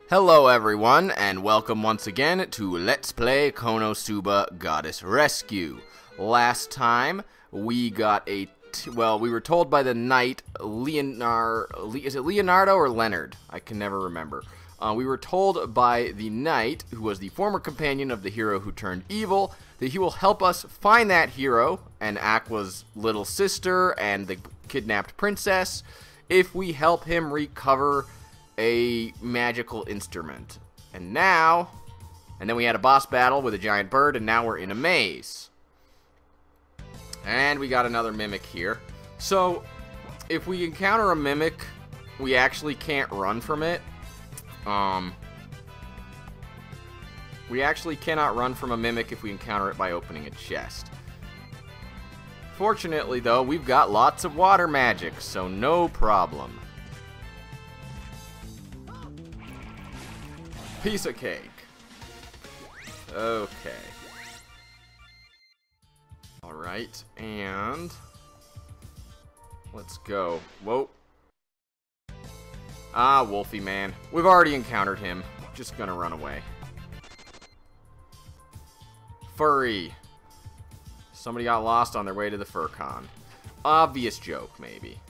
Hello everyone, and welcome once again to Let's Play Konosuba Goddess Rescue. Last time, we got we were told by the knight, is it Leonardo or Leonard? I can never remember. We were told by the knight, who was the former companion of the hero who turned evil, that he will help us find that hero, and Aqua's little sister, and the kidnapped princess, if we help him recover a magical instrument. And then we had a boss battle with a giant bird, and now we're in a maze. And we got another mimic here. So, if we encounter a mimic, we actually can't run from it. We actually cannot run from a mimic if we encounter it by opening a chest. Fortunately, though, we've got lots of water magic, so no problem. Piece of cake. Okay. Alright, and let's go. Whoa. Ah, Wolfie man. We've already encountered him. Just gonna run away. Furry. Somebody got lost on their way to the FurCon. Obvious joke, maybe.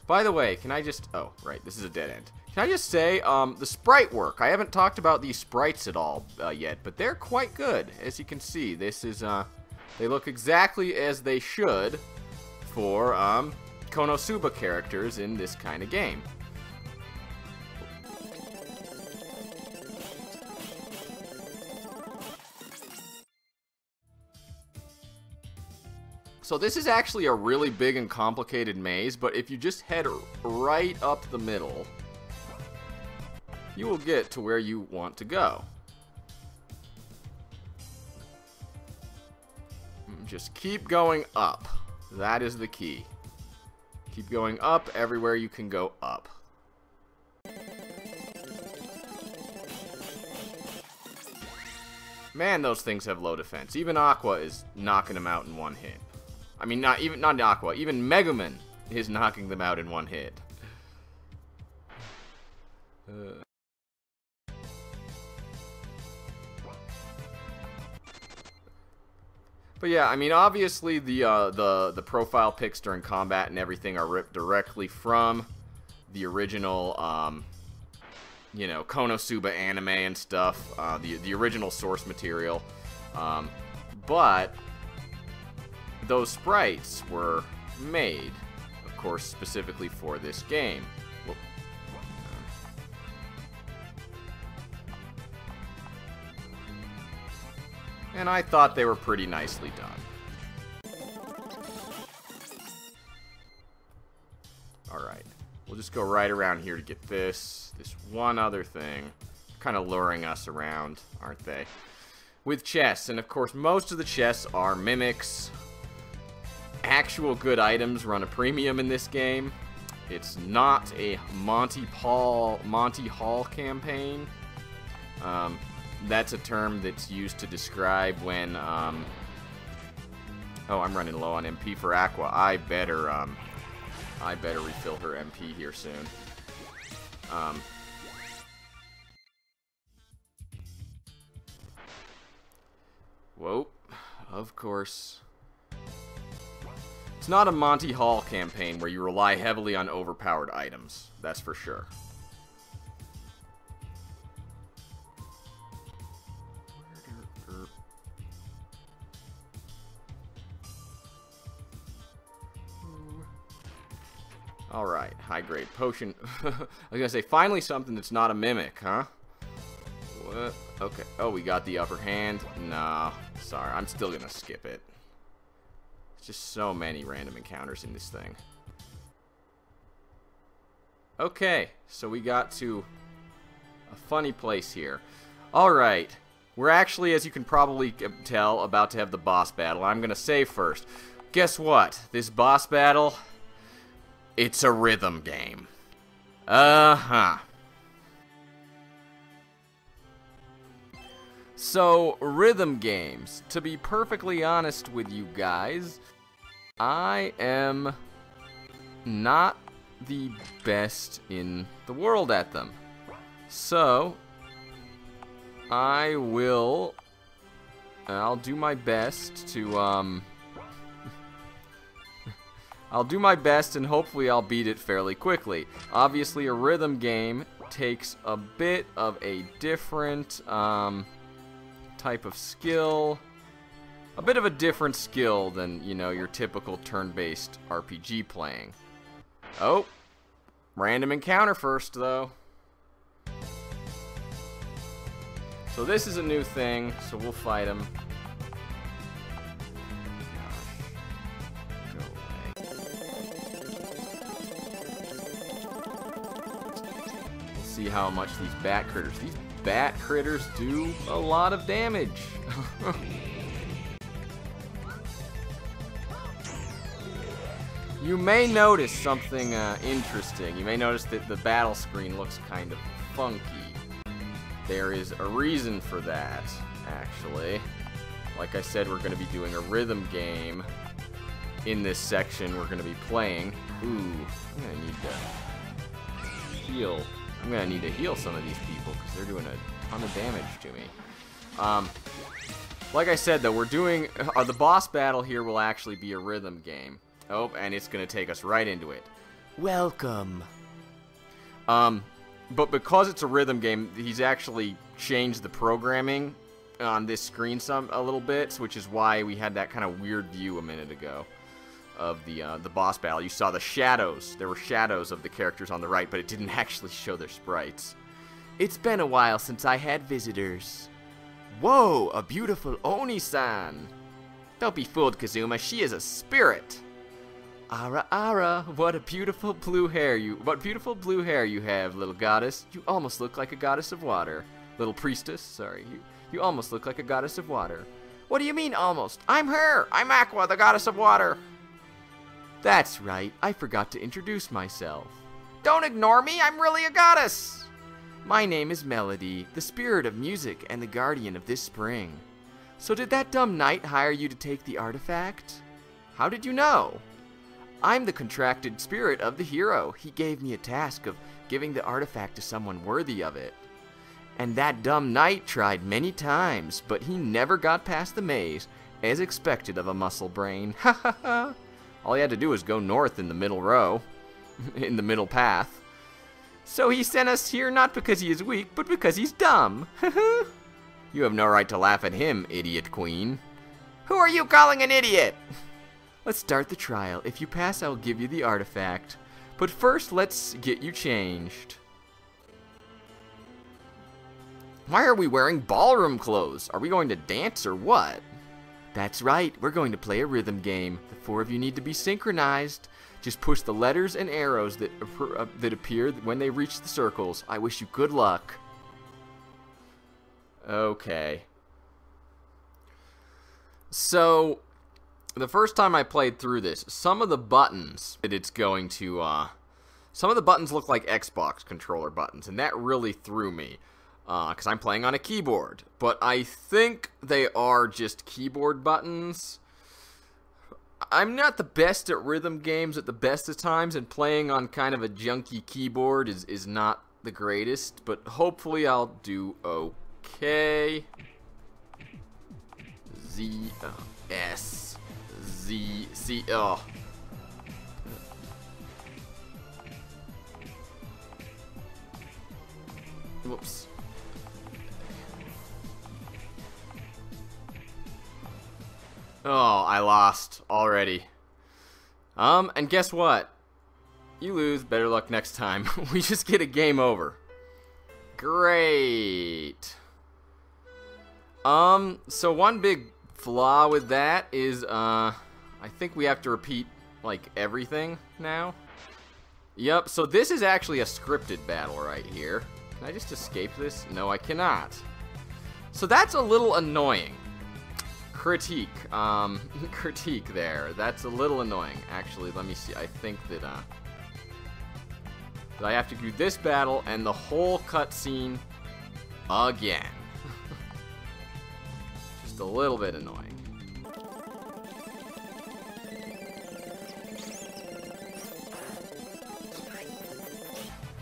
By the way, can I just... Oh, right, this is a dead end. Can I just say, the sprite work. I haven't talked about these sprites at all yet, but they're quite good. As you can see, this is, they look exactly as they should for, Konosuba characters in this kind of game. So this is actually a really big and complicated maze, but if you just head right up the middle, you will get to where you want to go. Just keep going up. That is the key. Keep going up everywhere you can go up. Man, those things have low defense. Even Aqua is knocking them out in one hit. I mean, not Aqua. Even Megumin is knocking them out in one hit. But yeah, I mean, obviously the profile pics during combat and everything are ripped directly from the original, you know, Konosuba anime and stuff, the original source material. But those sprites were made, of course, specifically for this game. Whoop. And I thought they were pretty nicely done. Alright, we'll just go right around here to get this one other thing. Kind of luring us around, aren't they? With chests, and of course most of the chests are mimics. Actual good items run a premium in this game. It's not a Monty Hall campaign. That's a term that's used to describe when, oh, I'm running low on MP for Aqua. I better refill her MP here soon. Whoa, of course. It's not a Monty Hall campaign where you rely heavily on overpowered items. That's for sure. Alright, high-grade potion. I was gonna say, finally something that's not a mimic, huh? What? Okay. Oh, we got the upper hand. No, sorry, I'm still gonna skip it. There's just so many random encounters in this thing. Okay, so we got to a funny place here. Alright, we're actually, as you can probably tell, about to have the boss battle. I'm gonna say first, guess what? This boss battle... it's a rhythm game. Uh-huh. So, rhythm games. To be perfectly honest with you guys, I am not the best in the world at them. So, I'll do my best to, I'll do my best and hopefully I'll beat it fairly quickly. Obviously, a rhythm game takes a bit of a different, type of skill. A bit of a different skill than, you know, your typical turn-based RPG playing. Oh, random encounter first, though. So this is a new thing, so we'll fight him. Gosh. Go away. We'll see how much these bat critters... These bat critters do a lot of damage. You may notice something interesting. You may notice that the battle screen looks kind of funky. There is a reason for that, actually. Like I said, we're going to be doing a rhythm game. In this section, we're going to be playing. Ooh, I'm going to need to heal. I'm going to need to heal some of these people because they're doing a ton of damage to me. Like I said, though, we're doing... the boss battle here will actually be a rhythm game. Oh, and it's going to take us right into it. Welcome. But because it's a rhythm game, he's actually changed the programming on this screen a little bit, which is why we had that kind of weird view a minute ago of the boss battle. You saw the shadows. There were shadows of the characters on the right, but it didn't actually show their sprites. It's been a while since I had visitors. Whoa, a beautiful Oni-san. Don't be fooled, Kazuma. She is a spirit. Ara Ara, what beautiful blue hair you have, little goddess. You almost look like a goddess of water. Little priestess, sorry. You almost look like a goddess of water. What do you mean almost? I'm her. I'm Aqua, the goddess of water. That's right. I forgot to introduce myself. Don't ignore me. I'm really a goddess. My name is Melody, the spirit of music and the guardian of this spring. So did that dumb knight hire you to take the artifact? How did you know? I'm the contracted spirit of the hero. He gave me a task of giving the artifact to someone worthy of it. And that dumb knight tried many times, but he never got past the maze, as expected of a muscle brain. Ha ha ha. All he had to do was go north in the middle row, in the middle path. So he sent us here not because he is weak, but because he's dumb. You have no right to laugh at him, idiot queen. Who are you calling an idiot? Let's start the trial. If you pass, I'll give you the artifact. But first, let's get you changed. Why are we wearing ballroom clothes? Are we going to dance or what? That's right. We're going to play a rhythm game. The four of you need to be synchronized. Just push the letters and arrows that appear when they reach the circles. I wish you good luck. Okay. So... the first time I played through this, some of the buttons that it's going to, some of the buttons look like Xbox controller buttons, and that really threw me, because I'm playing on a keyboard. But I think they are just keyboard buttons. I'm not the best at rhythm games at the best of times, and playing on kind of a junky keyboard is not the greatest, but hopefully I'll do okay. Z, S. Z, C, oh. Whoops. Oh, I lost already. And guess what? You lose, better luck next time. We just get a game over. Great. So one big flaw with that is, I think we have to repeat, like, everything now. Yep, so this is actually a scripted battle right here. Can I just escape this? No, I cannot. So that's a little annoying. Critique. Critique there. That's a little annoying. Actually, let me see. I think that I have to do this battle and the whole cutscene again. Just a little bit annoying.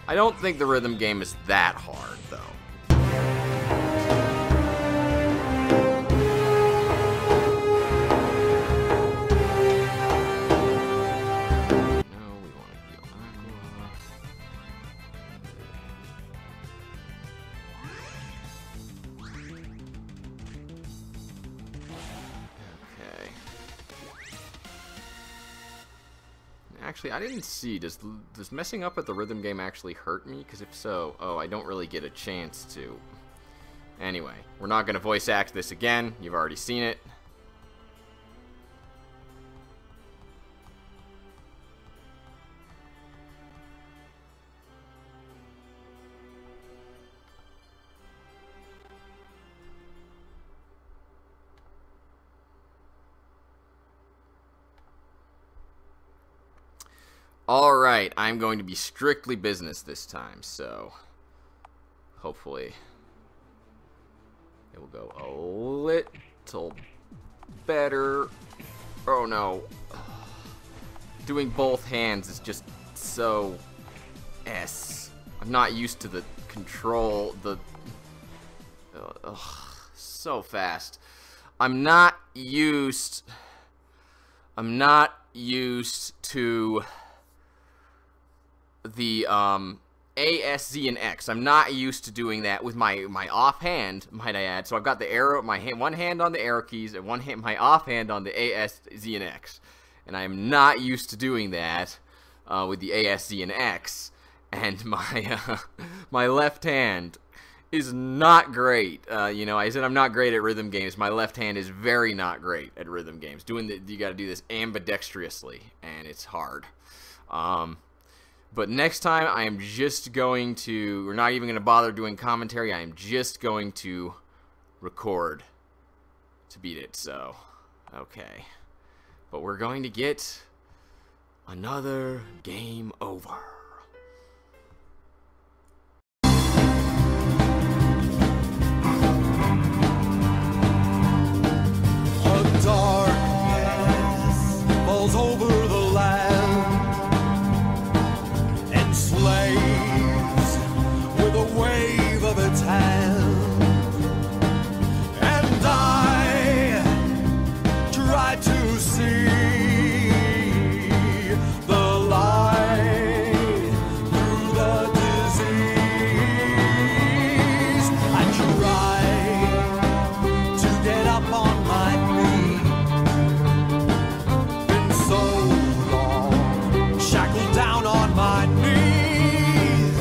I don't think the rhythm game is that hard, though. Actually, I didn't see. Does messing up at the rhythm game actually hurt me? Because if so, oh, I don't really get a chance to. Anyway, we're not going to voice act this again. You've already seen it. Alright, I'm going to be strictly business this time, so hopefully it will go a little better. Oh no. Doing both hands is just so I'm not used to the control, so fast. I'm not used to the A, S, Z, and X. I'm not used to doing that with my offhand, might I add. So I've got the arrow, one hand on the arrow keys, and my offhand on the A, S, Z, and X. And I'm not used to doing that with the A, S, Z, and X. And my left hand is not great. You know, I said I'm not great at rhythm games. My left hand is very not great at rhythm games. You got to do this ambidextrously, and it's hard. But next time, I am just going to, we're not even going to bother doing commentary. I am just going to record to beat it. So, okay. But we're going to get another game over. Darkness falls over the land and slays with a wave of its hand, and I try to see the light through the disease. I try to get up on my feet. So long, shackled down on my knees,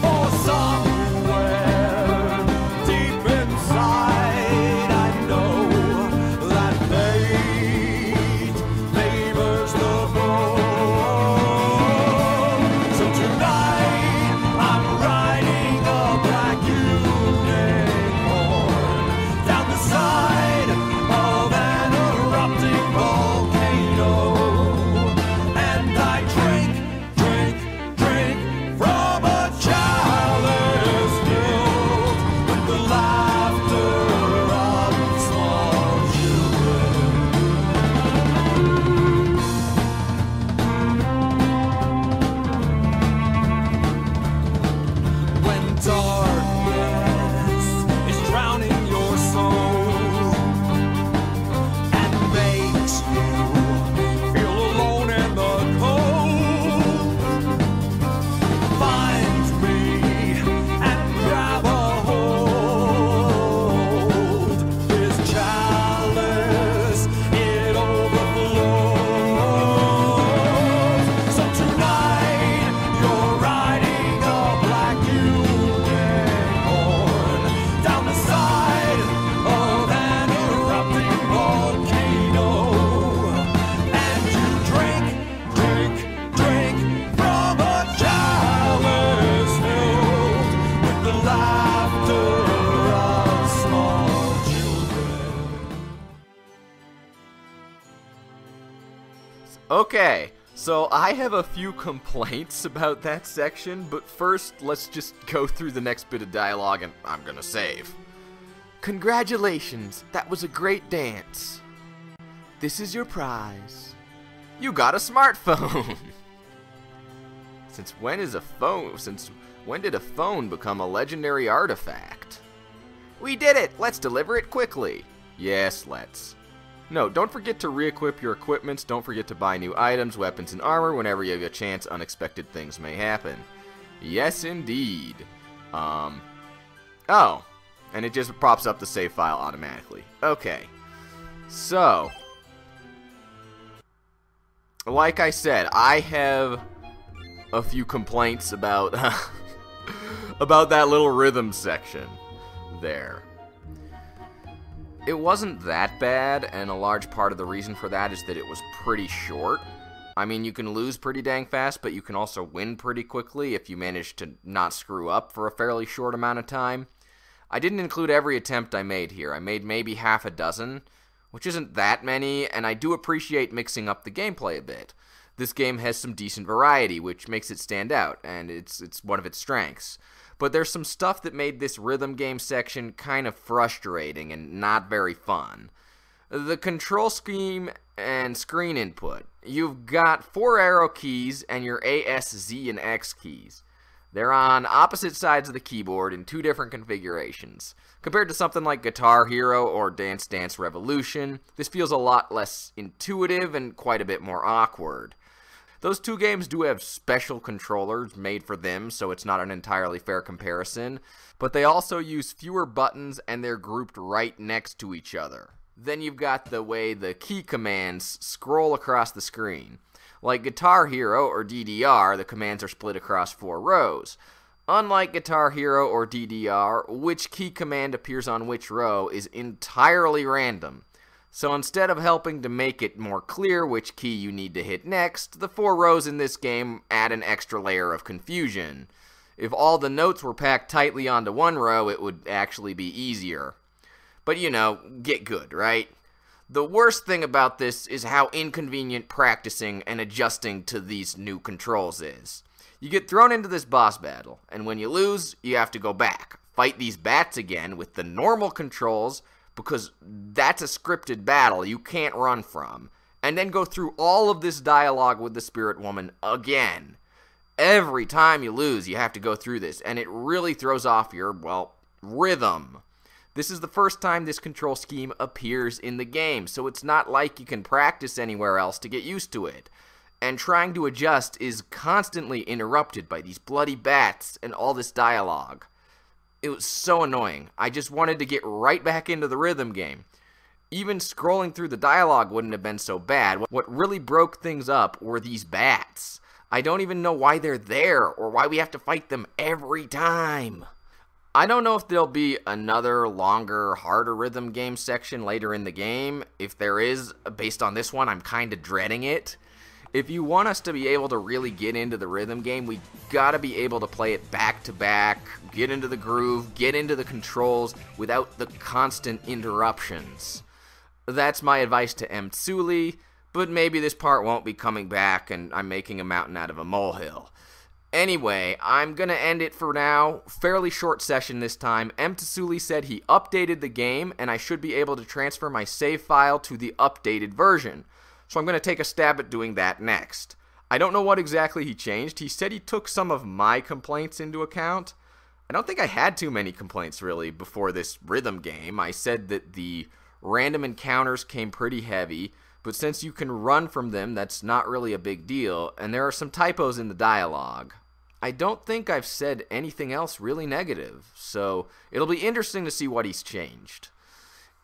for somewhere deep inside I know that fate favors the bold. So tonight I'm riding a black unicorn down the side of an erupting volcano, and I drink from a chalice filled with the laughter of small children. When darkness is drowning your soul and makes you feel alone in the cold, find me and grab a hold. This chalice, it overflows. So tonight you're riding a black unicorn down the side of an erupting volcano, and you drink from a chalice filled with the laughter of small children. Okay, so I have a few complaints about that section, but first, let's just go through the next bit of dialogue, and I'm gonna save. Congratulations, that was a great dance. This is your prize. You got a smartphone. Since when did a phone become a legendary artifact? We did it! Let's deliver it quickly. Yes, let's. No, don't forget to re-equip your equipments. Don't forget to buy new items, weapons, and armor whenever you have a chance. Unexpected things may happen. Yes, indeed. Oh, and it just pops up the save file automatically. Okay, so like I said, I have a few complaints about about that little rhythm section there. It wasn't that bad, and a large part of the reason for that is that it was pretty short. I mean, you can lose pretty dang fast, but you can also win pretty quickly if you manage to not screw up for a fairly short amount of time. I didn't include every attempt I made here. I made maybe half a dozen, which isn't that many, and I do appreciate mixing up the gameplay a bit. This game has some decent variety, which makes it stand out, and it's one of its strengths. But there's some stuff that made this rhythm game section kind of frustrating and not very fun. The control scheme and screen input. You've got 4 arrow keys and your A, S, Z, and X keys. They're on opposite sides of the keyboard in 2 different configurations. Compared to something like Guitar Hero or Dance Dance Revolution, this feels a lot less intuitive and quite a bit more awkward. Those 2 games do have special controllers made for them, so it's not an entirely fair comparison, but they also use fewer buttons and they're grouped right next to each other. Then you've got the way the key commands scroll across the screen. Like Guitar Hero or DDR, the commands are split across 4 rows. Unlike Guitar Hero or DDR, which key command appears on which row is entirely random. So instead of helping to make it more clear which key you need to hit next, the 4 rows in this game add an extra layer of confusion. If all the notes were packed tightly onto one row, it would actually be easier. But you know, get good, right? The worst thing about this is how inconvenient practicing and adjusting to these new controls is. You get thrown into this boss battle, and when you lose, you have to go back, fight these bats again with the normal controls, because that's a scripted battle you can't run from, and then go through all of this dialogue with the Spirit Woman again. Every time you lose, you have to go through this, and it really throws off your, well, rhythm. This is the first time this control scheme appears in the game, so it's not like you can practice anywhere else to get used to it. And trying to adjust is constantly interrupted by these bloody bats and all this dialogue. It was so annoying. I just wanted to get right back into the rhythm game. Even scrolling through the dialogue wouldn't have been so bad. What really broke things up were these bats. I don't even know why they're there or why we have to fight them every time. I don't know if there'll be another longer, harder rhythm game section later in the game. If there is, based on this one, I'm kind of dreading it. If you want us to be able to really get into the rhythm game, we gotta be able to play it back to back, get into the groove, get into the controls without the constant interruptions. That's my advice to Mtsuli, but maybe this part won't be coming back and I'm making a mountain out of a molehill. Anyway, I'm gonna end it for now. Fairly short session this time. Mtsuli said he updated the game and I should be able to transfer my save file to the updated version. So I'm going to take a stab at doing that next. I don't know what exactly he changed. He said he took some of my complaints into account. I don't think I had too many complaints really before this rhythm game. I said that the random encounters came pretty heavy, but since you can run from them, that's not really a big deal, and there are some typos in the dialogue. I don't think I've said anything else really negative, so it'll be interesting to see what he's changed.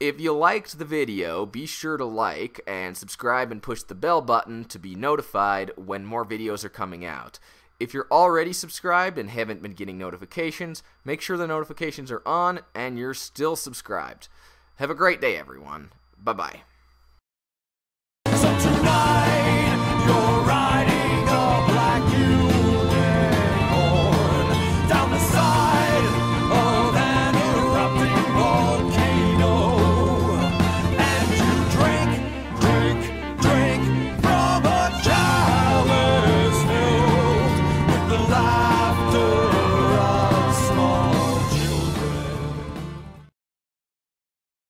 If you liked the video, be sure to like and subscribe and push the bell button to be notified when more videos are coming out. If you're already subscribed and haven't been getting notifications, make sure the notifications are on and you're still subscribed. Have a great day, everyone. Bye-bye.